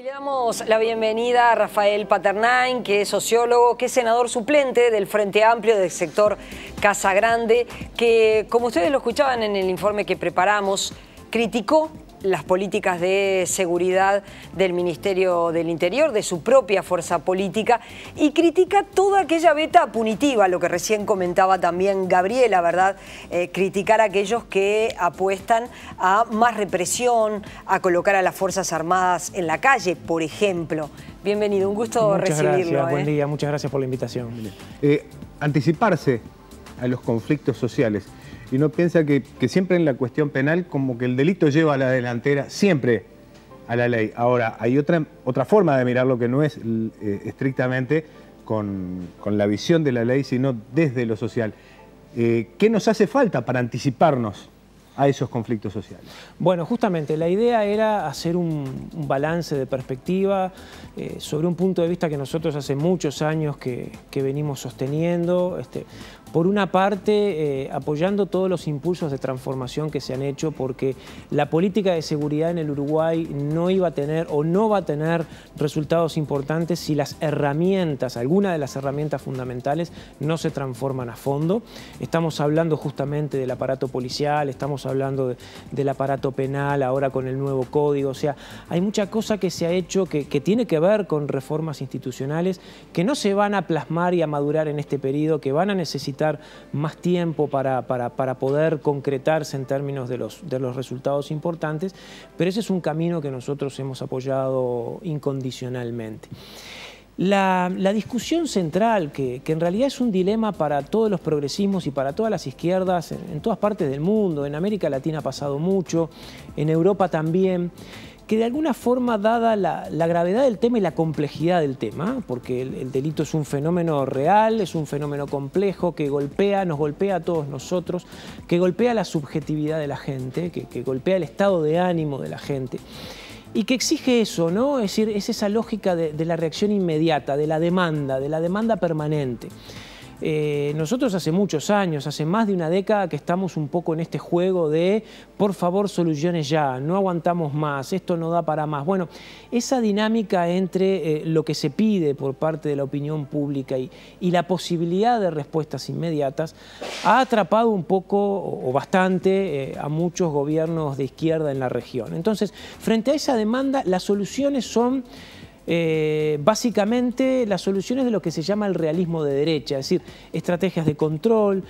Le damos la bienvenida a Rafael Paternain, que es sociólogo, que es senador suplente del Frente Amplio del sector Casa Grande, que, como ustedes lo escuchaban en el informe que preparamos, criticó las políticas de seguridad del Ministerio del Interior, de su propia fuerza política, y critica toda aquella veta punitiva, lo que recién comentaba también Gabriela, ¿verdad? Criticar a aquellos que apuestan a más represión, a colocar a las Fuerzas Armadas en la calle, por ejemplo. Bienvenido, un gusto recibirlo. Muchas gracias, buen día, muchas gracias por la invitación. Anticiparse a los conflictos sociales. Y uno piensa que siempre en la cuestión penal como que el delito lleva a la delantera siempre a la ley. Ahora, hay otra forma de mirarlo que no es estrictamente con la visión de la ley, sino desde lo social. ¿Qué nos hace falta para anticiparnos a esos conflictos sociales? Bueno, justamente la idea era hacer un balance de perspectiva sobre un punto de vista que nosotros hace muchos años que venimos sosteniendo. Por una parte, apoyando todos los impulsos de transformación que se han hecho, porque la política de seguridad en el Uruguay no iba a tener o no va a tener resultados importantes si las herramientas, algunas de las herramientas fundamentales, no se transforman a fondo. Estamos hablando justamente del aparato policial, estamos hablando del aparato penal, ahora con el nuevo código. O sea, hay mucha cosa que se ha hecho que tiene que ver con reformas institucionales que no se van a plasmar y a madurar en este periodo, que van a necesitar más tiempo para poder concretarse en términos de los resultados importantes, pero ese es un camino que nosotros hemos apoyado incondicionalmente. La discusión central, que en realidad es un dilema para todos los progresismos y para todas las izquierdas en todas partes del mundo, en América Latina ha pasado mucho, en Europa también, que de alguna forma, dada la gravedad del tema y la complejidad del tema, porque el delito es un fenómeno real, es un fenómeno complejo que nos golpea a todos nosotros, que golpea la subjetividad de la gente, que golpea el estado de ánimo de la gente, y que exige eso, ¿no? Es decir, es esa lógica de la reacción inmediata, de la demanda permanente. Nosotros hace muchos años, hace más de una década que estamos un poco en este juego de por favor soluciones ya, no aguantamos más, esto no da para más. Bueno, esa dinámica entre lo que se pide por parte de la opinión pública y la posibilidad de respuestas inmediatas ha atrapado un poco o bastante a muchos gobiernos de izquierda en la región. Entonces, frente a esa demanda, las soluciones son básicamente las soluciones de lo que se llama el realismo de derecha, es decir, estrategias de control,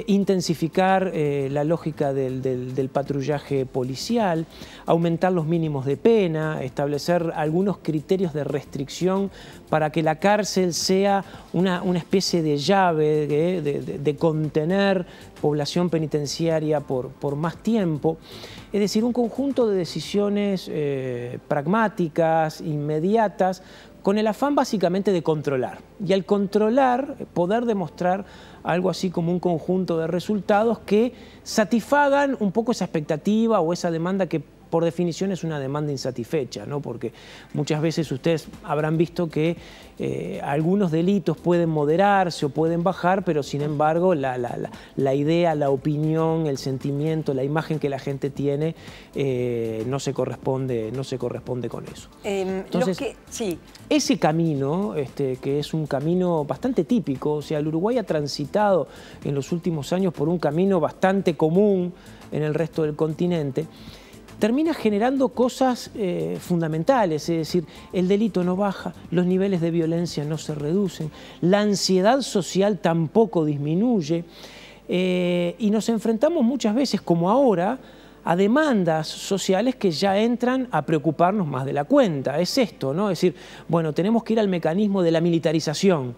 intensificar la lógica del patrullaje policial, aumentar los mínimos de pena, establecer algunos criterios de restricción para que la cárcel sea una especie de llave de contener población penitenciaria por más tiempo. Es decir, un conjunto de decisiones pragmáticas, inmediatas, con el afán básicamente de controlar. Y al controlar, poder demostrar algo así como un conjunto de resultados que satisfagan un poco esa expectativa o esa demanda que por definición es una demanda insatisfecha, ¿no? Porque muchas veces ustedes habrán visto que algunos delitos pueden moderarse o pueden bajar, pero sin embargo la idea, la opinión, el sentimiento, la imagen que la gente tiene no se corresponde con eso. Entonces, ese camino, que es un camino bastante típico, o sea, el Uruguay ha transitado en los últimos años por un camino bastante común en el resto del continente, termina generando cosas fundamentales, es decir, el delito no baja, los niveles de violencia no se reducen, la ansiedad social tampoco disminuye y nos enfrentamos muchas veces, como ahora, a demandas sociales que ya entran a preocuparnos más de la cuenta. Es esto, ¿no? Es decir, bueno, tenemos que ir al mecanismo de la militarización,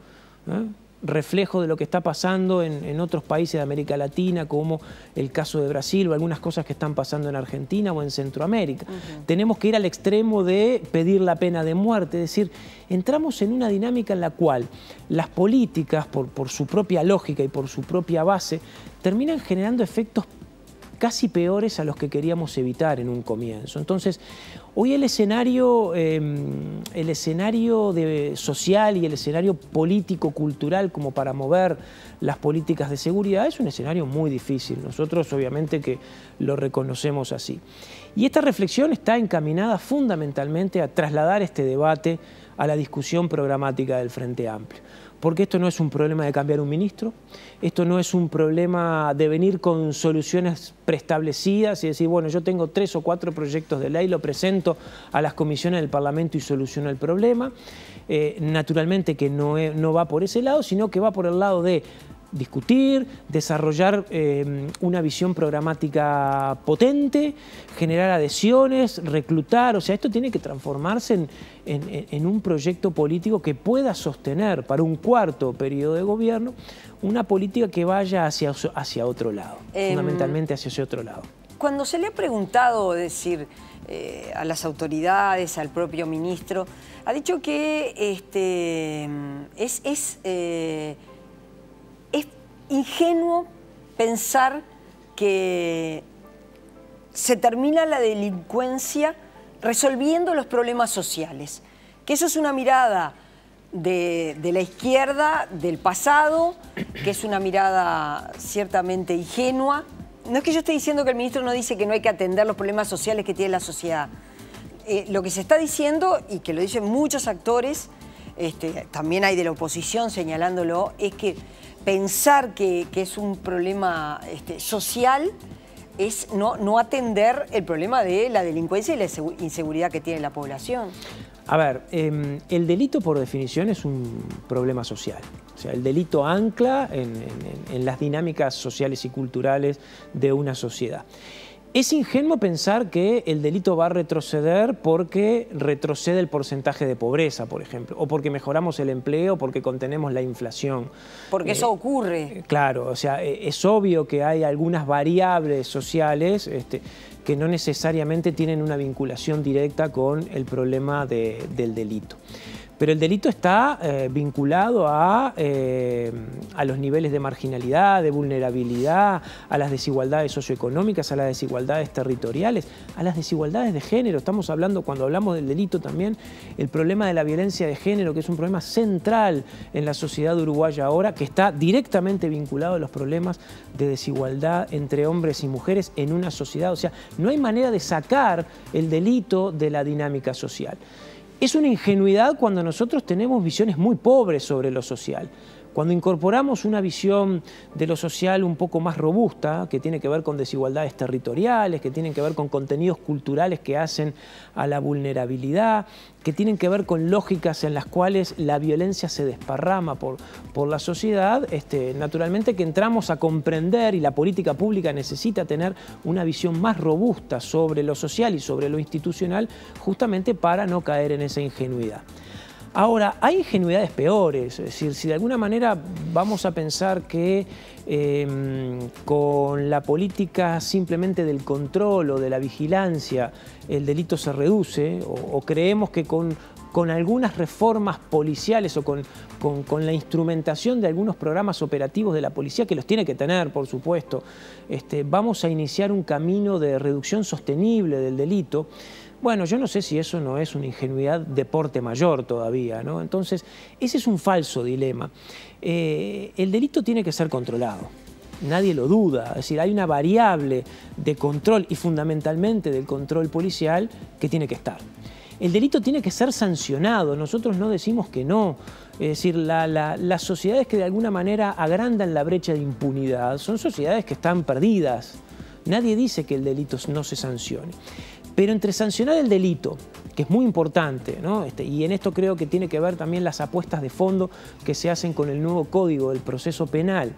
¿eh? Reflejo de lo que está pasando en otros países de América Latina, como el caso de Brasil o algunas cosas que están pasando en Argentina o en Centroamérica. Tenemos que ir al extremo de pedir la pena de muerte, es decir, entramos en una dinámica en la cual las políticas, por su propia lógica y por su propia base, terminan generando efectos casi peores a los que queríamos evitar en un comienzo. Entonces, hoy el escenario social y el escenario político-cultural como para mover las políticas de seguridad es un escenario muy difícil. Nosotros obviamente que lo reconocemos así. Y esta reflexión está encaminada fundamentalmente a trasladar este debate a la discusión programática del Frente Amplio. Porque esto no es un problema de cambiar un ministro, esto no es un problema de venir con soluciones preestablecidas y decir, bueno, yo tengo 3 o 4 proyectos de ley, lo presento a las comisiones del Parlamento y soluciono el problema. Naturalmente que no va por ese lado, sino que va por el lado de discutir, desarrollar una visión programática potente, generar adhesiones, reclutar. O sea, esto tiene que transformarse en un proyecto político que pueda sostener para un cuarto periodo de gobierno una política que vaya hacia otro lado, fundamentalmente hacia ese otro lado. Cuando se le ha preguntado, es decir, a las autoridades, al propio ministro, ha dicho que es ingenuo pensar que se termina la delincuencia resolviendo los problemas sociales. Que eso es una mirada de la izquierda, del pasado, que es una mirada ciertamente ingenua. No es que yo esté diciendo que el ministro no dice que no hay que atender los problemas sociales que tiene la sociedad. Lo que se está diciendo, y que lo dicen muchos actores, también hay de la oposición señalándolo, es que pensar que es un problema social es no atender el problema de la delincuencia y la inseguridad que tiene la población. A ver, el delito por definición es un problema social. O sea, el delito ancla en las dinámicas sociales y culturales de una sociedad. Es ingenuo pensar que el delito va a retroceder porque retrocede el porcentaje de pobreza, por ejemplo, o porque mejoramos el empleo, porque contenemos la inflación. Porque eso ocurre. Claro, o sea, es obvio que hay algunas variables sociales que no necesariamente tienen una vinculación directa con el problema del delito. Pero el delito está vinculado a los niveles de marginalidad, de vulnerabilidad, a las desigualdades socioeconómicas, a las desigualdades territoriales, a las desigualdades de género. Estamos hablando, cuando hablamos del delito también, el problema de la violencia de género, que es un problema central en la sociedad uruguaya ahora, que está directamente vinculado a los problemas de desigualdad entre hombres y mujeres en una sociedad. O sea, no hay manera de sacar el delito de la dinámica social. Es una ingenuidad cuando nosotros tenemos visiones muy pobres sobre lo social. Cuando incorporamos una visión de lo social un poco más robusta, que tiene que ver con desigualdades territoriales, que tienen que ver con contenidos culturales que hacen a la vulnerabilidad, que tienen que ver con lógicas en las cuales la violencia se desparrama por la sociedad, naturalmente que entramos a comprender, y la política pública necesita tener una visión más robusta sobre lo social y sobre lo institucional, justamente para no caer en esa ingenuidad. Ahora, hay ingenuidades peores, es decir, si de alguna manera vamos a pensar que con la política simplemente del control o de la vigilancia el delito se reduce, o creemos que con algunas reformas policiales o con la instrumentación de algunos programas operativos de la policía, que los tiene que tener, por supuesto, vamos a iniciar un camino de reducción sostenible del delito. Bueno, yo no sé si eso no es una ingenuidad de porte mayor todavía, ¿no? Entonces, ese es un falso dilema. El delito tiene que ser controlado, nadie lo duda. Es decir, hay una variable de control y fundamentalmente del control policial que tiene que estar. El delito tiene que ser sancionado, nosotros no decimos que no. Es decir, las sociedades que de alguna manera agrandan la brecha de impunidad son sociedades que están perdidas. Nadie dice que el delito no se sancione. Pero entre sancionar el delito, que es muy importante, ¿no? Y en esto creo que tiene que ver también las apuestas de fondo que se hacen con el nuevo Código del Proceso Penal,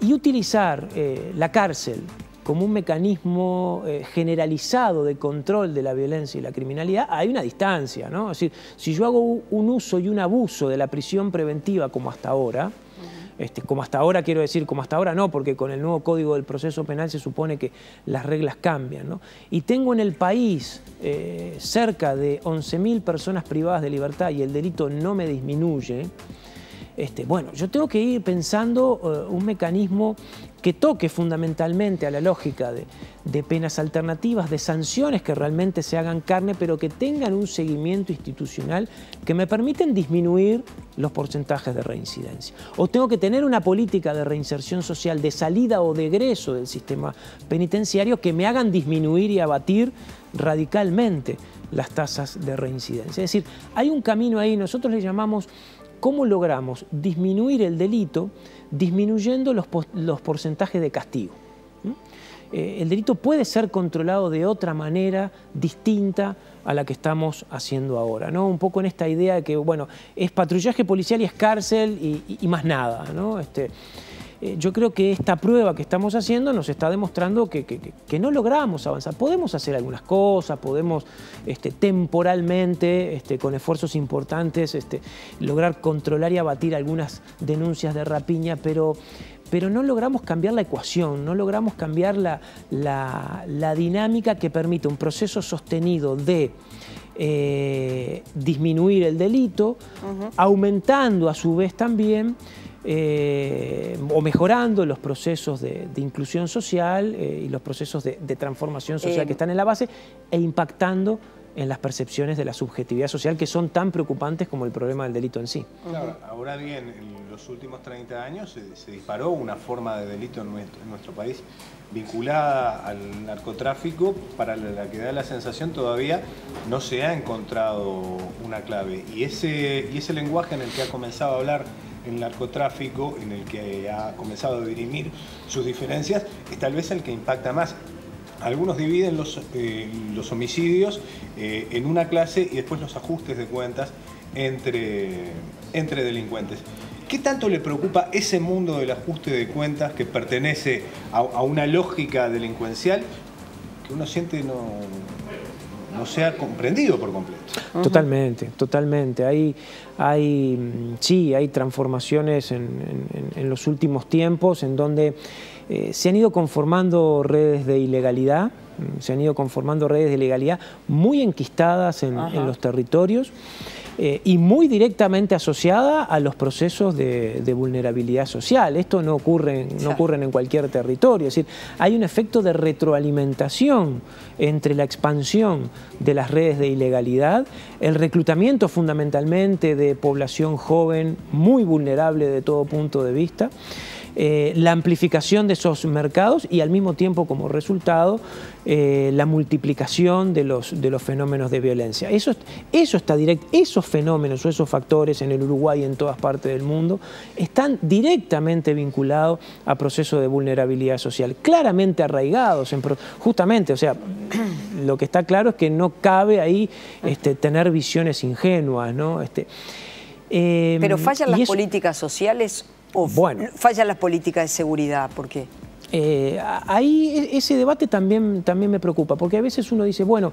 y utilizar la cárcel como un mecanismo generalizado de control de la violencia y la criminalidad, hay una distancia, ¿no? Es decir, si yo hago un uso y un abuso de la prisión preventiva como hasta ahora, quiero decir, como hasta ahora no, porque con el nuevo Código del Proceso Penal se supone que las reglas cambian, ¿no? Y tengo en el país cerca de 11.000 personas privadas de libertad y el delito no me disminuye, bueno, yo tengo que ir pensando un mecanismo que toque fundamentalmente a la lógica de penas alternativas, de sanciones que realmente se hagan carne, pero que tengan un seguimiento institucional que me permiten disminuir los porcentajes de reincidencia. O tengo que tener una política de reinserción social, de salida o de egreso del sistema penitenciario que me hagan disminuir y abatir radicalmente las tasas de reincidencia. Es decir, hay un camino ahí, nosotros le llamamos cómo logramos disminuir el delito disminuyendo los porcentajes de castigo. El delito puede ser controlado de otra manera distinta a la que estamos haciendo ahora, ¿no? Un poco en esta idea de que, bueno, es patrullaje policial y es cárcel y más nada, ¿no? Yo creo que esta prueba que estamos haciendo nos está demostrando que no logramos avanzar. Podemos hacer algunas cosas, podemos temporalmente, con esfuerzos importantes, lograr controlar y abatir algunas denuncias de rapiña, pero no logramos cambiar la ecuación, no logramos cambiar la dinámica que permite un proceso sostenido de disminuir el delito, aumentando a su vez también o mejorando los procesos de inclusión social y los procesos de transformación social que están en la base e impactando en las percepciones de la subjetividad social que son tan preocupantes como el problema del delito en sí. Claro, ahora bien, en los últimos 30 años se disparó una forma de delito en nuestro país vinculada al narcotráfico, para la que da la sensación todavía no se ha encontrado una clave. Y ese lenguaje en el que ha comenzado a hablar el narcotráfico, en el que ha comenzado a dirimir sus diferencias, es tal vez el que impacta más. Algunos dividen los homicidios en una clase y después los ajustes de cuentas entre delincuentes. ¿Qué tanto le preocupa ese mundo del ajuste de cuentas que pertenece a una lógica delincuencial que uno siente no sea comprendido por completo? Totalmente, totalmente. Sí, hay transformaciones en los últimos tiempos en donde se han ido conformando redes de ilegalidad, muy enquistadas en los territorios y muy directamente asociada a los procesos de vulnerabilidad social. Esto no ocurre en cualquier territorio, es decir, hay un efecto de retroalimentación entre la expansión de las redes de ilegalidad, el reclutamiento fundamentalmente de población joven muy vulnerable de todo punto de vista, la amplificación de esos mercados y al mismo tiempo como resultado la multiplicación de los fenómenos de violencia. Esos fenómenos o esos factores en el Uruguay y en todas partes del mundo están directamente vinculados a procesos de vulnerabilidad social, claramente arraigados, justamente, o sea, lo que está claro es que no cabe ahí tener visiones ingenuas, ¿no? Pero fallan las políticas sociales o fallan las políticas de seguridad, ¿por qué? Ahí ese debate también me preocupa, porque a veces uno dice, bueno,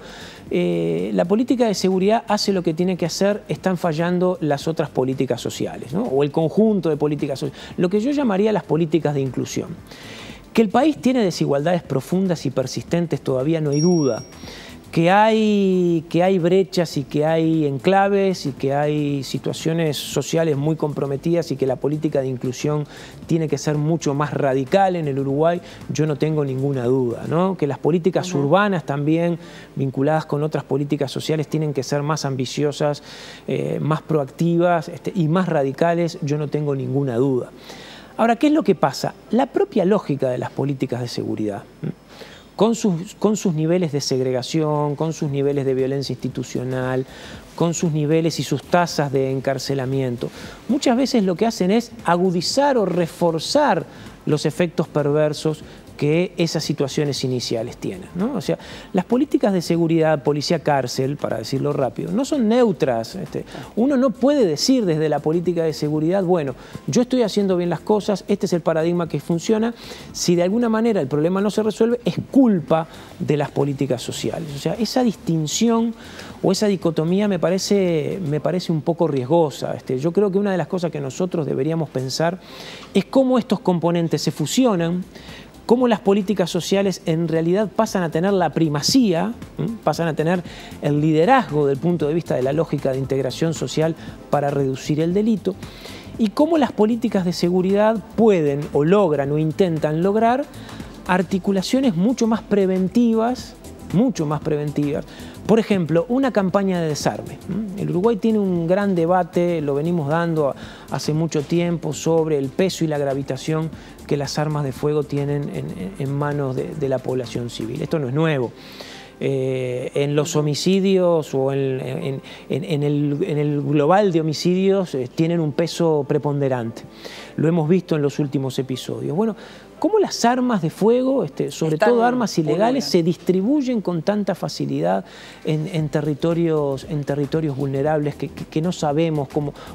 la política de seguridad hace lo que tiene que hacer, están fallando las otras políticas sociales, ¿no? O el conjunto de políticas sociales, lo que yo llamaría las políticas de inclusión. Que el país tiene desigualdades profundas y persistentes, todavía no hay duda. Que hay brechas y que hay enclaves y que hay situaciones sociales muy comprometidas y que la política de inclusión tiene que ser mucho más radical en el Uruguay, yo no tengo ninguna duda, ¿no? Que las políticas urbanas también, vinculadas con otras políticas sociales, tienen que ser más ambiciosas, más proactivas y más radicales, yo no tengo ninguna duda. Ahora, ¿qué es lo que pasa? La propia lógica de las políticas de seguridad, con sus niveles de segregación, con sus niveles de violencia institucional, con sus niveles y sus tasas de encarcelamiento, muchas veces lo que hacen es agudizar o reforzar los efectos perversos que esas situaciones iniciales tienen, ¿no? O sea, las políticas de seguridad, policía, cárcel, para decirlo rápido, no son neutras. Uno no puede decir desde la política de seguridad, bueno, yo estoy haciendo bien las cosas, este es el paradigma que funciona, si de alguna manera el problema no se resuelve, es culpa de las políticas sociales. O sea, esa distinción o esa dicotomía me parece un poco riesgosa. Yo creo que una de las cosas que nosotros deberíamos pensar es cómo estos componentes se fusionan, cómo las políticas sociales en realidad pasan a tener la primacía, pasan a tener el liderazgo del punto de vista de la lógica de integración social para reducir el delito, y cómo las políticas de seguridad pueden o logran o intentan lograr articulaciones mucho más preventivas. Por ejemplo, una campaña de desarme. El Uruguay tiene un gran debate, lo venimos dando hace mucho tiempo, sobre el peso y la gravitación que las armas de fuego tienen en manos de la población civil. Esto no es nuevo. En los homicidios o en el global de homicidios tienen un peso preponderante. Lo hemos visto en los últimos episodios. Bueno, ¿cómo las armas de fuego, sobre todo armas ilegales, se distribuyen con tanta facilidad en territorios vulnerables que no sabemos?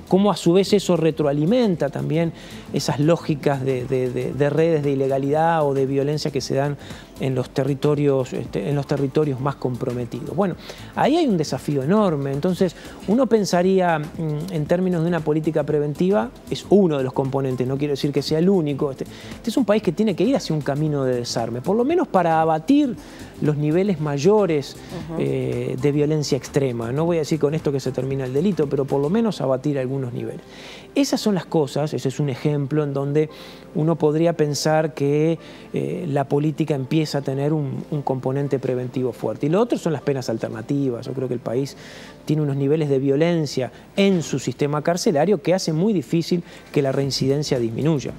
Cómo a su vez eso retroalimenta también esas lógicas de redes de ilegalidad o de violencia que se dan en los territorios más comprometidos. Bueno, ahí hay un desafío enorme. Entonces, uno pensaría en términos de una política preventiva, es uno de los componentes, no quiero decir que sea el único. Este es un país que tiene que ir hacia un camino de desarme, por lo menos para abatir los niveles mayores de violencia extrema. No voy a decir con esto que se termina el delito, pero por lo menos abatir algunos niveles. Esas son las cosas, ese es un ejemplo en donde uno podría pensar que la política empieza a tener un componente preventivo fuerte. Y lo otro son las penas alternativas. Yo creo que el país tiene unos niveles de violencia en su sistema carcelario que hacen muy difícil que la reincidencia disminuya.